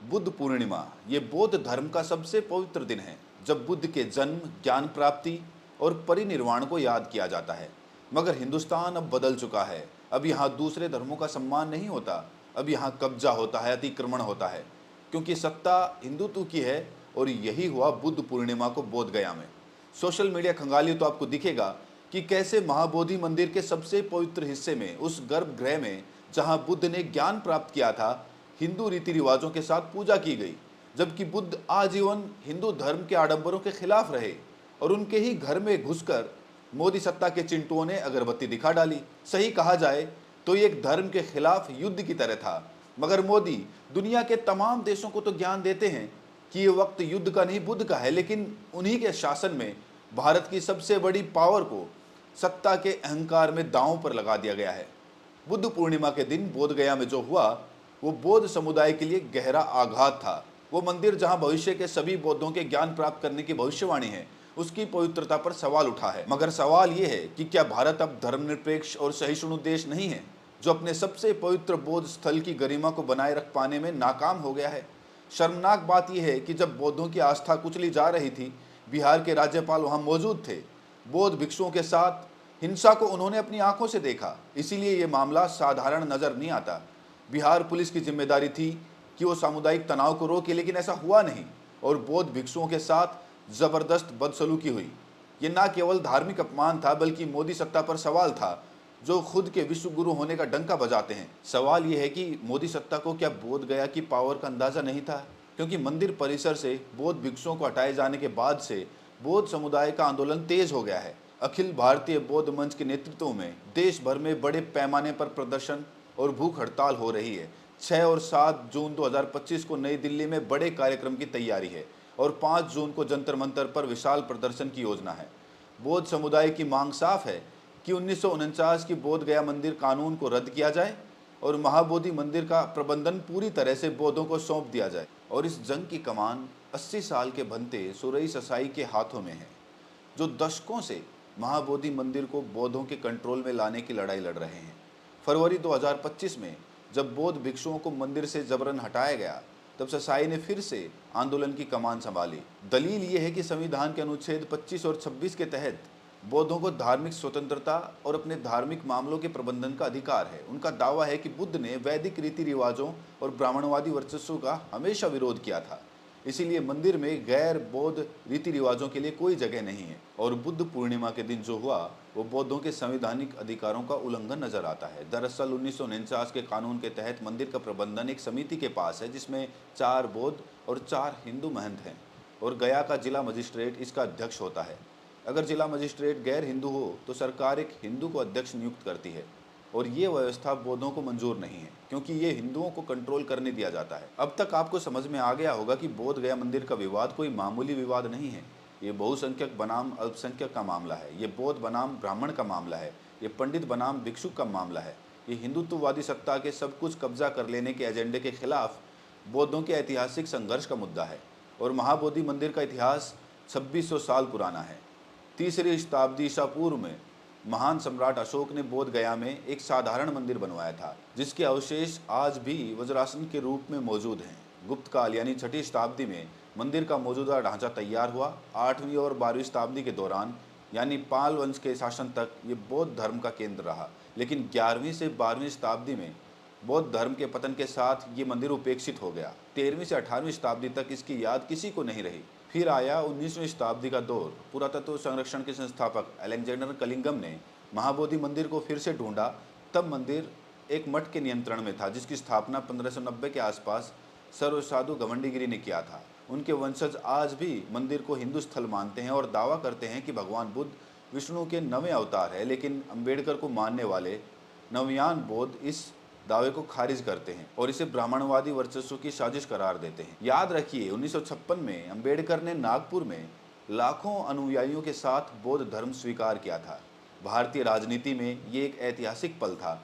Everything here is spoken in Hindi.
बुद्ध पूर्णिमा ये बौद्ध धर्म का सबसे पवित्र दिन है, जब बुद्ध के जन्म, ज्ञान प्राप्ति और परिनिर्वाण को याद किया जाता है। मगर हिंदुस्तान अब बदल चुका है। अब यहाँ दूसरे धर्मों का सम्मान नहीं होता। अब यहाँ कब्जा होता है, अतिक्रमण होता है, क्योंकि सत्ता हिंदुत्व की है। और यही हुआ बुद्ध पूर्णिमा को बोध गया में। सोशल मीडिया खंगाली तो आपको दिखेगा कि कैसे महाबोधि मंदिर के सबसे पवित्र हिस्से में, उस गर्भगृह में जहां बुद्ध ने ज्ञान प्राप्त किया था, हिंदू रीति रिवाजों के साथ पूजा की गई। जबकि बुद्ध आजीवन हिंदू धर्म के आडंबरों के खिलाफ रहे और उनके ही घर में घुसकर मोदी सत्ता के चिंटुओं ने अगरबत्ती दिखा डाली। सही कहा जाए तो ये एक धर्म के खिलाफ युद्ध की तरह था। मगर मोदी दुनिया के तमाम देशों को तो ज्ञान देते हैं कि ये वक्त युद्ध का नहीं, बुद्ध का है। लेकिन उन्हीं के शासन में भारत की सबसे बड़ी पावर को सत्ता के अहंकार में दांव पर लगा दिया गया है। बुद्ध पूर्णिमा के दिन बोध गया में जो हुआ, वो बौद्ध समुदाय के लिए गहरा आघात था। वो मंदिर जहां भविष्य के सभी बौद्धों के ज्ञान प्राप्त करने की भविष्यवाणी है, उसकी पवित्रता पर सवाल उठा है। मगर सवाल ये है कि क्या भारत अब धर्मनिरपेक्ष और सहिष्णु देश नहीं है, जो अपने सबसे पवित्र बौद्ध स्थल की गरिमा को बनाए रख पाने में नाकाम हो गया है। शर्मनाक बात यह है कि जब बौद्धों की आस्था कुचली जा रही थी, बिहार के राज्यपाल वहां मौजूद थे। बौद्ध भिक्षुओं के साथ हिंसा को उन्होंने अपनी आंखों से देखा। इसीलिए ये मामला साधारण नजर नहीं आता। बिहार पुलिस की जिम्मेदारी थी कि वो सामुदायिक तनाव को रोके, लेकिन ऐसा हुआ नहीं और बौद्ध भिक्षुओं के साथ जबरदस्त बदसलूकी हुई। ये ना केवल धार्मिक अपमान था, बल्कि मोदी सत्ता पर सवाल था, जो खुद के विश्व गुरु होने का डंका बजाते हैं। सवाल यह है कि मोदी सत्ता को क्या बोध गया कि पावर का अंदाजा नहीं था? क्योंकि मंदिर परिसर से बौद्ध भिक्षुओं को हटाए जाने के बाद से बौद्ध समुदाय का आंदोलन तेज हो गया है। अखिल भारतीय बौद्ध मंच के नेतृत्व में देश भर में बड़े पैमाने पर प्रदर्शन और भूख हड़ताल हो रही है। 6 और 7 जून 2025 को नई दिल्ली में बड़े कार्यक्रम की तैयारी है और 5 जून को जंतर मंतर पर विशाल प्रदर्शन की योजना है। बौद्ध समुदाय की मांग साफ है कि 1949 की बोध गया मंदिर कानून को रद्द किया जाए और महाबोधि मंदिर का प्रबंधन पूरी तरह से बौद्धों को सौंप दिया जाए। और इस जंग की कमान 80 साल के बनते सुरई ससाई के हाथों में है, जो दशकों से महाबोधि मंदिर को बौद्धों के कंट्रोल में लाने की लड़ाई लड़ रहे हैं। फरवरी 2025 में जब बौद्ध भिक्षुओं को मंदिर से जबरन हटाया गया, तब ससाई ने फिर से आंदोलन की कमान संभाली। दलील ये है कि संविधान के अनुच्छेद 25 और 26 के तहत बौद्धों को धार्मिक स्वतंत्रता और अपने धार्मिक मामलों के प्रबंधन का अधिकार है। उनका दावा है कि बुद्ध ने वैदिक रीति रिवाजों और ब्राह्मणवादी वर्चस्व का हमेशा विरोध किया था, इसीलिए मंदिर में गैर बौद्ध रीति रिवाजों के लिए कोई जगह नहीं है। और बुद्ध पूर्णिमा के दिन जो हुआ, वो बौद्धों के संवैधानिक अधिकारों का उल्लंघन नजर आता है। दरअसल 1949 के कानून के तहत मंदिर का प्रबंधन एक समिति के पास है, जिसमें 4 बौद्ध और 4 हिंदू महंत हैं और गया का जिला मजिस्ट्रेट इसका अध्यक्ष होता है। अगर जिला मजिस्ट्रेट गैर हिंदू हो तो सरकार एक हिंदू को अध्यक्ष नियुक्त करती है और ये व्यवस्था बौद्धों को मंजूर नहीं है, क्योंकि ये हिंदुओं को कंट्रोल करने दिया जाता है। अब तक आपको समझ में आ गया होगा कि बोध गया मंदिर का विवाद कोई मामूली विवाद नहीं है। ये बहुसंख्यक बनाम अल्पसंख्यक का मामला है, ये बौद्ध बनाम ब्राह्मण का मामला है, ये पंडित बनाम भिक्षुक का मामला है। ये हिंदुत्ववादी सत्ता के सब कुछ कब्जा कर लेने के एजेंडे के खिलाफ बौद्धों के ऐतिहासिक संघर्ष का मुद्दा है। और महाबोधि मंदिर का इतिहास 2600 साल पुराना है। 3री शताब्दी ईसा पूर्व में महान सम्राट अशोक ने बोध गया में एक साधारण मंदिर बनवाया था, जिसके अवशेष आज भी वज्रासन के रूप में मौजूद हैं। गुप्त काल यानी 6ठी शताब्दी में मंदिर का मौजूदा ढांचा तैयार हुआ। 8वीं और 12वीं शताब्दी के दौरान यानी पाल वंश के शासन तक ये बौद्ध धर्म का केंद्र रहा। लेकिन 11वीं से 12वीं शताब्दी में बौद्ध धर्म के पतन के साथ ये मंदिर उपेक्षित हो गया। 13वीं से 18वीं शताब्दी तक इसकी याद किसी को नहीं रही। फिर आया 19वीं शताब्दी का दौर। पुरातत्व संरक्षण के संस्थापक अलेक्जेंडर कलिंगम ने महाबोधि मंदिर को फिर से ढूंढा। तब मंदिर एक मठ के नियंत्रण में था, जिसकी स्थापना 1590 के आसपास सर्वसाधु घमंडीगिरी ने किया था। उनके वंशज आज भी मंदिर को हिंदू स्थल मानते हैं और दावा करते हैं कि भगवान बुद्ध विष्णु के 9वें अवतार है। लेकिन अंबेडकर को मानने वाले नवयान बौद्ध इस दावे को खारिज करते हैं और इसे ब्राह्मणवादी वर्चस्व की साजिश करार देते हैं। याद रखिए, 1956 में अंबेडकर ने नागपुर में लाखों अनुयायियों के साथ बौद्ध धर्म स्वीकार किया था। भारतीय राजनीति में ये एक ऐतिहासिक पल था।